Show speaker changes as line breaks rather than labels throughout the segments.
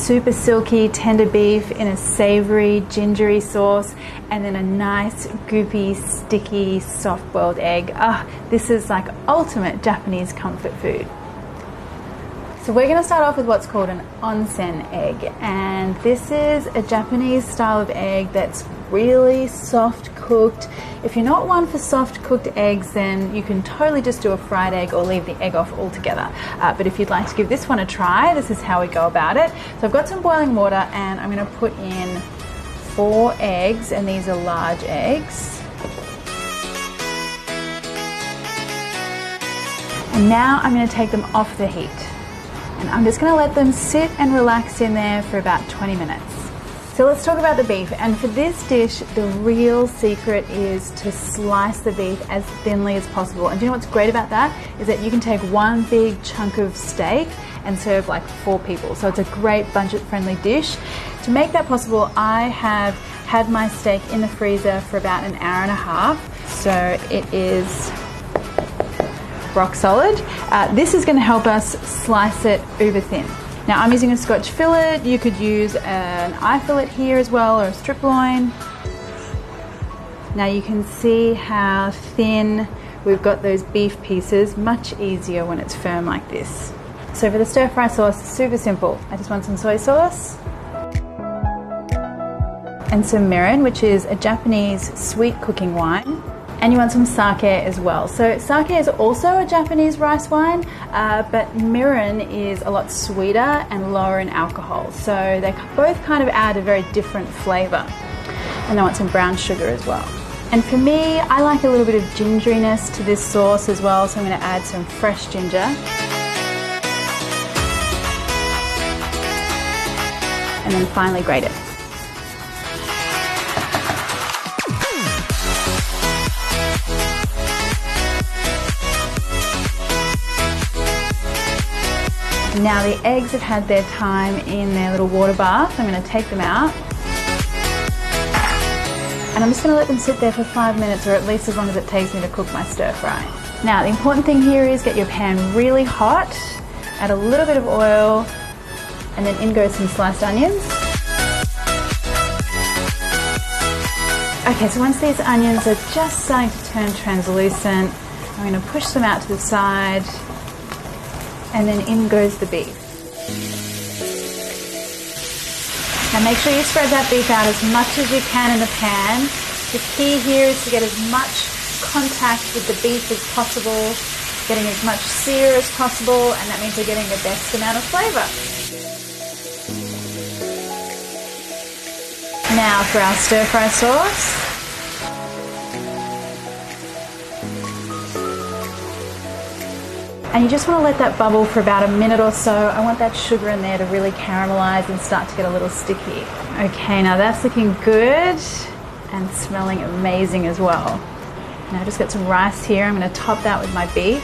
super silky, tender beef in a savory, gingery sauce, and then a nice, goopy, sticky, soft-boiled egg. This is like ultimate Japanese comfort food. So we're going to start off with what's called an onsen egg, and this is a Japanese style of egg that's really soft cooked. If you're not one for soft cooked eggs, then you can totally just do a fried egg or leave the egg off altogether. But if you'd like to give this one a try, this is how we go about it. So I've got some boiling water and I'm going to put in 4 eggs, and these are large eggs. And now I'm going to take them off the heat. And I'm just going to let them sit and relax in there for about 20 minutes. So let's talk about the beef. And for this dish, the real secret is to slice the beef as thinly as possible. And do you know what's great about that? Is that you can take one big chunk of steak and serve like 4 people. So it's a great budget-friendly dish. To make that possible, I have had my steak in the freezer for about an hour and a half. So it is rock solid. This is going to help us slice it uber thin. Now I'm using a Scotch fillet. You could use an eye fillet here as well, or a strip loin. Now you can see how thin we've got those beef pieces. Much easier when it's firm like this. So for the stir fry sauce, super simple. I just want some soy sauce and some mirin, which is a Japanese sweet cooking wine. And you want some sake as well. So sake is also a Japanese rice wine, but mirin is a lot sweeter and lower in alcohol. So they both kind of add a very different flavor. And I want some brown sugar as well. And for me, I like a little bit of gingeriness to this sauce as well, so I'm going to add some fresh ginger. And then finally grate it. Now the eggs have had their time in their little water bath. I'm going to take them out. And I'm just going to let them sit there for 5 minutes, or at least as long as it takes me to cook my stir fry. Now the important thing here is get your pan really hot, add a little bit of oil, and then in goes some sliced onions. Okay, so once these onions are just starting to turn translucent, I'm going to push them out to the side. And then in goes the beef. Now make sure you spread that beef out as much as you can in the pan. The key here is to get as much contact with the beef as possible, getting as much sear as possible, and that means you're getting the best amount of flavor. Now for our stir fry sauce. And you just want to let that bubble for about a minute or so. I want that sugar in there to really caramelize and start to get a little sticky. Okay, now that's looking good and smelling amazing as well. Now I've just got some rice here. I'm going to top that with my beef.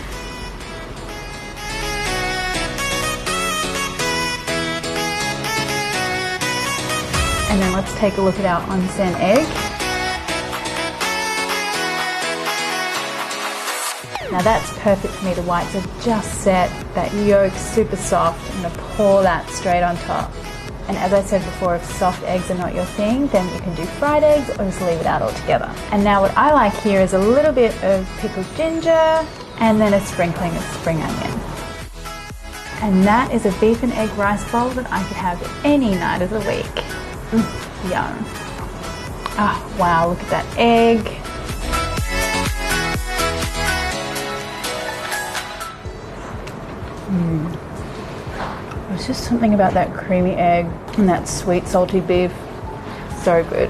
And then let's take a look at our onsen egg. Now that's perfect for me. The whites are just set, that yolk's super soft. I'm going to pour that straight on top. And as I said before, if soft eggs are not your thing, then you can do fried eggs or just leave it out altogether. And now what I like here is a little bit of pickled ginger and then a sprinkling of spring onion. And that is a beef and egg rice bowl that I could have any night of the week. Yum. Oh, wow, look at that egg. There's just something about that creamy egg and that sweet salty beef. So good.